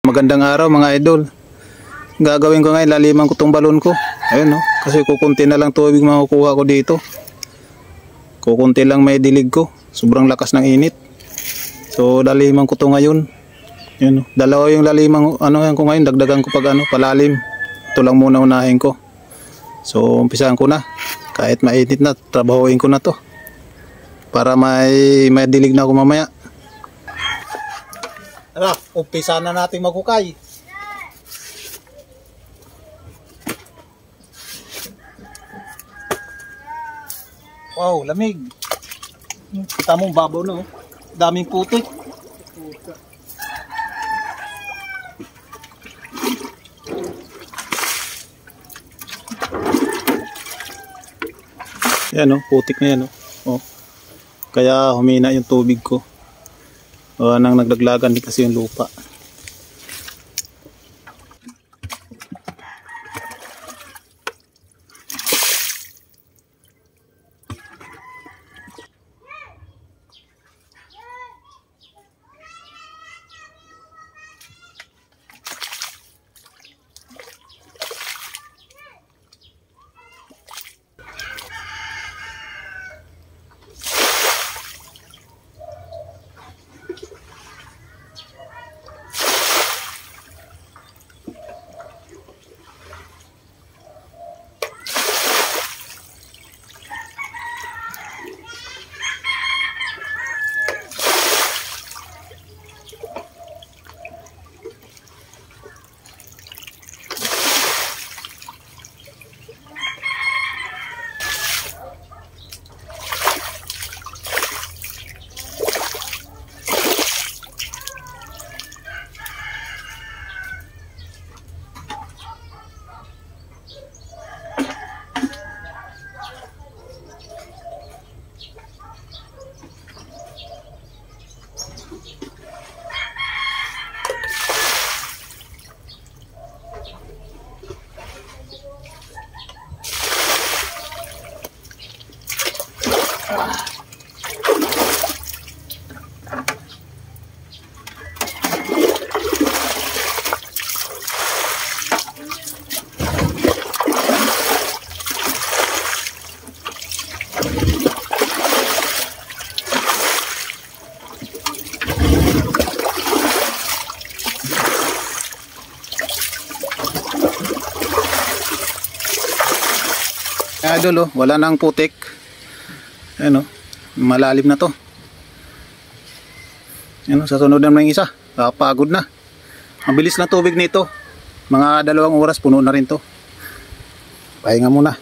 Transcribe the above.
Magandang araw mga idol. Gagawin ko ngayon, laliman ko tong balon ko. Ayun no, kasi kukunti na lang tubig makukuha ko dito. Kukunti lang may dilig ko. Sobrang lakas ng init. So laliman ko to ngayon. Ayun no, dalawa yung laliman yan ko ngayon, dagdagan ko pag palalim. Ito lang muna unahin ko. So umpisahan ko na. Kahit mainit na, trabahuin ko na to. Para may dilig na ako mamaya. Tara, umpisa na natin maghukay. Wow, lamig. Kita mo babaw na, oh. Daming putik. Yan, oh, putik na yan, oh. Kaya humina yung tubig ko. Nang nagdaglagan din kasi yung lupa. Idol, oh, wala nang putik. Ayun, oh, malalim na to. Ayun, sa sunod naman yung isa, pagod na. Mabilis na tubig nito. Mga 2 oras puno na rin to. Pahinga muna.